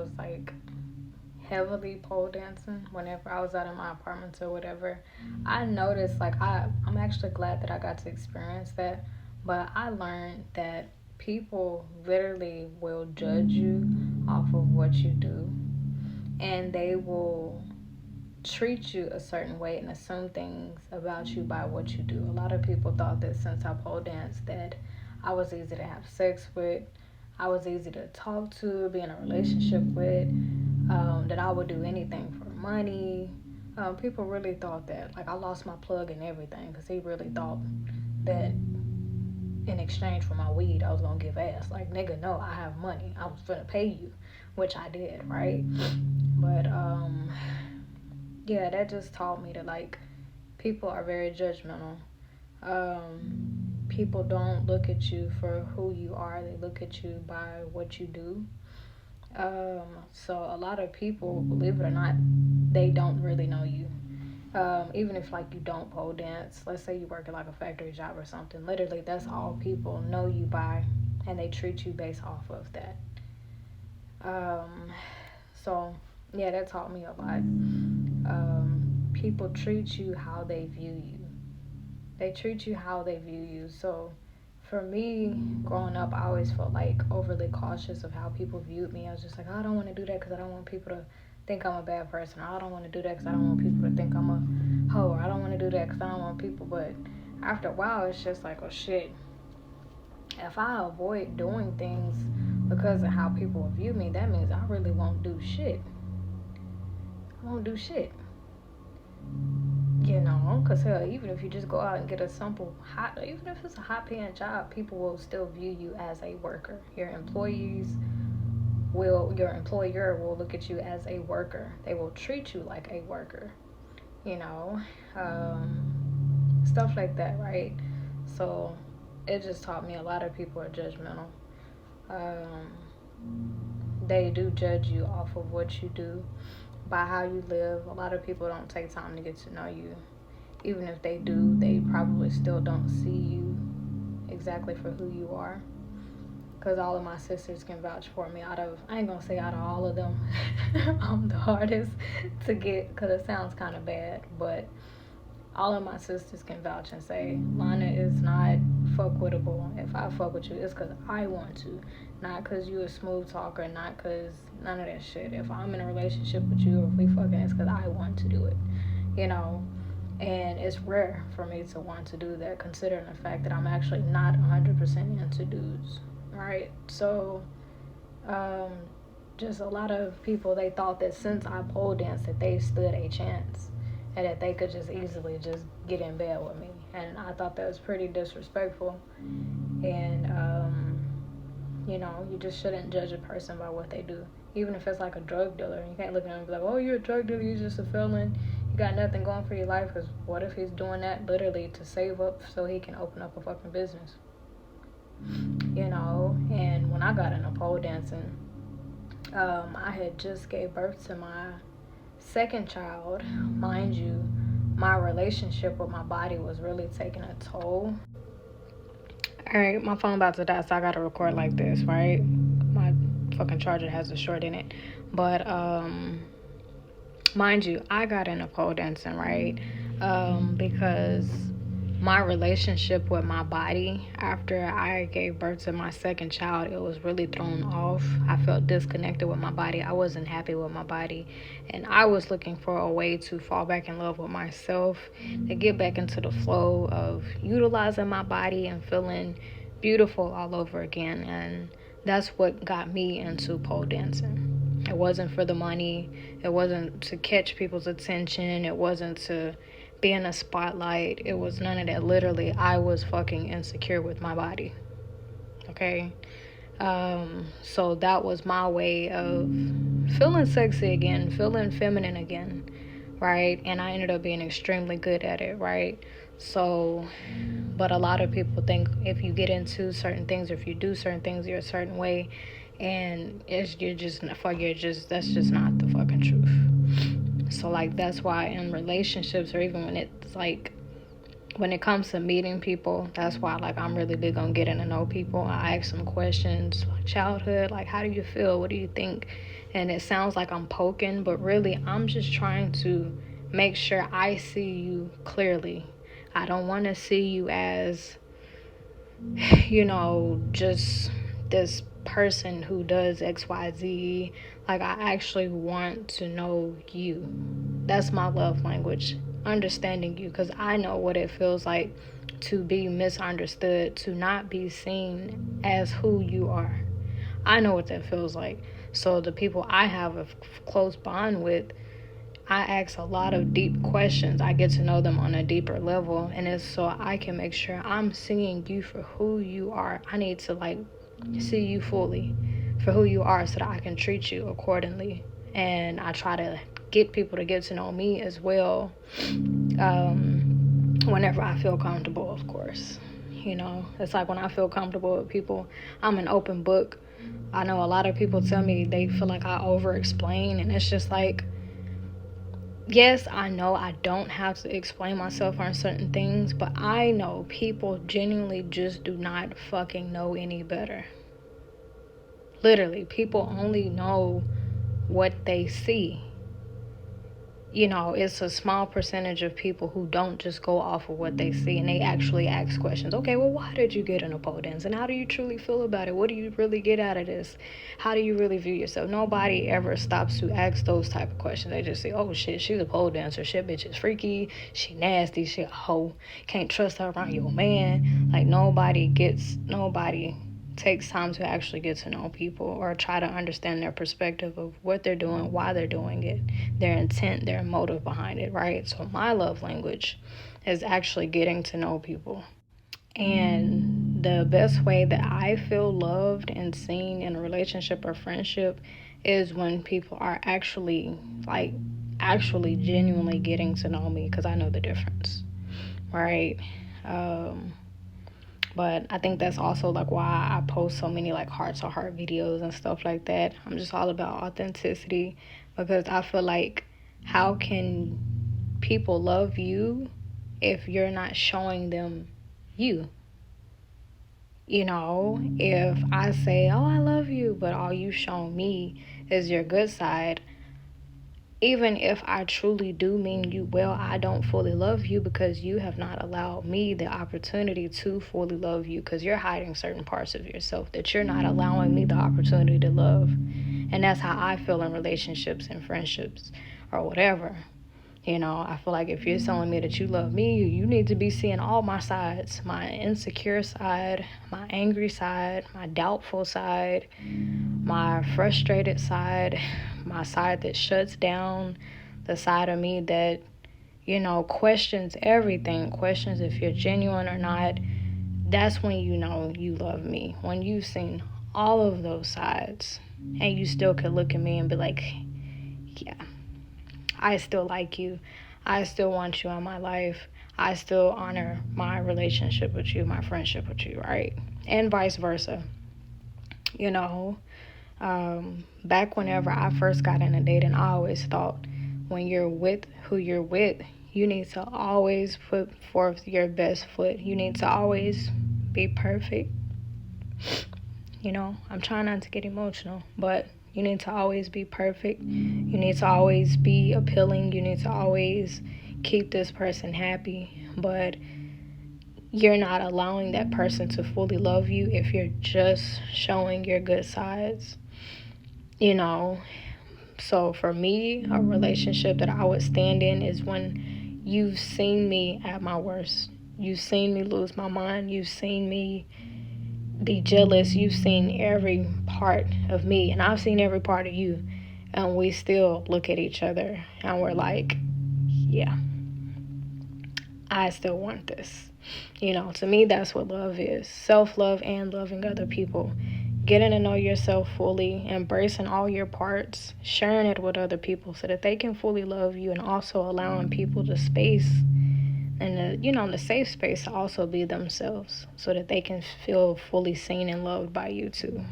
was like heavily pole dancing whenever I was out in my apartments or whatever. I noticed like I'm actually glad that I got to experience that, but I learned that people literally will judge you off of what you do, and they will treat you a certain way and assume things about you by what you do. A lot of people thought that since I pole danced that I was easy to have sex with, I was easy to talk to, be in a relationship with, that I would do anything for money. People really thought that. Like, I lost my plug and everything because he really thought that in exchange for my weed, I was gonna give ass. Like, nigga, no, I have money. I was gonna pay you, which I did, right? But, yeah, that just taught me that, like, people are very judgmental. People don't look at you for who you are, they look at you by what you do. So a lot of people, believe it or not, they don't really know you. Even if like you don't pole dance, let's say you work at like a factory job or something, literally that's all people know you by, and they treat you based off of that. Um, so yeah, that taught me a lot. People treat you how they view you. They treat you how they view you. So for me, growing up, I always felt like overly cautious of how people viewed me. I was just like, oh, I don't want to do that because I don't want people to think I'm a bad person. Or I don't want to do that because I don't want people to think I'm a hoe. Or I don't want to do that because I don't want people. But after a while, it's just like, oh shit. If I avoid doing things because of how people view me, that means I really won't do shit. I won't do shit. You know, because hell, even if you just go out and get a simple hot, even if it's a hot paying job, people will still view you as a worker. Your employer will look at you as a worker. They will treat you like a worker, you know, stuff like that, right? So it just taught me a lot of people are judgmental. Um, they do judge you off of what you do, by how you live. A lot of people don't take time to get to know you. Even if they do, they probably still don't see you exactly for who you are. Because all of my sisters can vouch for me. I ain't gonna say out of all of them, I'm the hardest to get because it sounds kind of bad. But all of my sisters can vouch and say, Lana is not fuckwittable. If I fuck with you, it's because I want to. Not because you a smooth talker, not because none of that shit. If I'm in a relationship with you or if we fucking, it's because I want to do it. You know? And it's rare for me to want to do that, considering the fact that I'm actually not 100% into dudes, right? So, um, just a lot of people, they thought that since I pole danced that they stood a chance and that they could just easily just get in bed with me. And I thought that was pretty disrespectful. And, you know, you just shouldn't judge a person by what they do. Even if it's like a drug dealer, you can't look at him and be like, oh, you're a drug dealer, you're just a felon. You got nothing going for your life. Because what if he's doing that literally to save up so he can open up a fucking business? You know, and when I got into pole dancing, I had just gave birth to my second child. Mind you, my relationship with my body was really taking a toll. All right, my phone about to die, so I gotta record like this, right? My fucking charger has a short in it, but mind you, I got into pole dancing, right? Because my relationship with my body after I gave birth to my second child, it was really thrown off. I felt disconnected with my body. I wasn't happy with my body. And I was looking for a way to fall back in love with myself, to get back into the flow of utilizing my body and feeling beautiful all over again. And that's what got me into pole dancing. It wasn't for the money. It wasn't to catch people's attention. It wasn't to be in a spotlight. It was none of that. Literally, I was fucking insecure with my body. Okay? So that was my way of feeling sexy again, feeling feminine again, right? And I ended up being extremely good at it, right? So, but a lot of people think if you get into certain things, or if you do certain things, you're a certain way, and that's just not the fucking truth. So like that's why in relationships, or even when it's like when it comes to meeting people, that's why like I'm really big on getting to know people. I ask them questions, like childhood, like how do you feel? What do you think? And it sounds like I'm poking, but really I'm just trying to make sure I see you clearly. I don't want to see you as, just this person who does XYZ. Like, I actually want to know you. That's my love language, understanding you, because I know what it feels like to be misunderstood, to not be seen as who you are. I know what that feels like. So the people I have a close bond with, I ask a lot of deep questions. I get to know them on a deeper level, and it's so I can make sure I'm seeing you for who you are. I need to like see you fully for who you are so that I can treat you accordingly. And I try to get people to get to know me as well, whenever I feel comfortable, of course. It's like when I feel comfortable with people, I'm an open book. I know a lot of people tell me they feel like I over explain, and it's just like, yes, I know I don't have to explain myself on certain things, but I know people genuinely just do not fucking know any better. Literally, people only know what they see. It's a small percentage of people who don't just go off of what they see, and they actually ask questions. Okay, well, why did you get in a pole dance? And how do you truly feel about it? What do you really get out of this? How do you really view yourself? Nobody ever stops to ask those type of questions. They just say, oh shit, she's a pole dancer. Shit, bitch is freaky. She nasty. She a hoe. Can't trust her around your man. Like, nobody takes time to actually get to know people or try to understand their perspective of what they're doing, why they're doing it, their intent, their motive behind it, right? So my love language is actually getting to know people. And the best way that I feel loved and seen in a relationship or friendship is when people are actually genuinely getting to know me, because I know the difference, right? But I think that's also like why I post so many like heart to heart videos and stuff like that. I'm just all about authenticity, because I feel like, how can people love you if you're not showing them you? If I say, oh, I love you, but all you show me is your good side, even if I truly do mean you well, I don't fully love you, because you have not allowed me the opportunity to fully love you, because you're hiding certain parts of yourself that you're not allowing me the opportunity to love. And that's how I feel in relationships and friendships or whatever. I feel like if you're telling me that you love me, you need to be seeing all my sides, my insecure side, my angry side, my doubtful side, my frustrated side, my side that shuts down, the side of me that, questions everything, questions if you're genuine or not. That's when you know you love me. When you've seen all of those sides and you still could look at me and be like, yeah, I still like you. I still want you in my life. I still honor my relationship with you, my friendship with you, right? And vice versa. Back whenever I first got into dating, I always thought, when you're with who you're with, you need to always put forth your best foot. You need to always be perfect. I'm trying not to get emotional, but you need to always be perfect. You need to always be appealing. You need to always keep this person happy. But you're not allowing that person to fully love you if you're just showing your good sides. So for me, a relationship that I would stand in is when you've seen me at my worst. You've seen me lose my mind. You've seen me be jealous. You've seen every part of me, and I've seen every part of you, and we still look at each other and we're like, yeah, I still want this. To me, that's what love is. Self-love and loving other people. Getting to know yourself fully, embracing all your parts, sharing it with other people so that they can fully love you, and also allowing people the space and the safe space to also be themselves so that they can feel fully seen and loved by you too.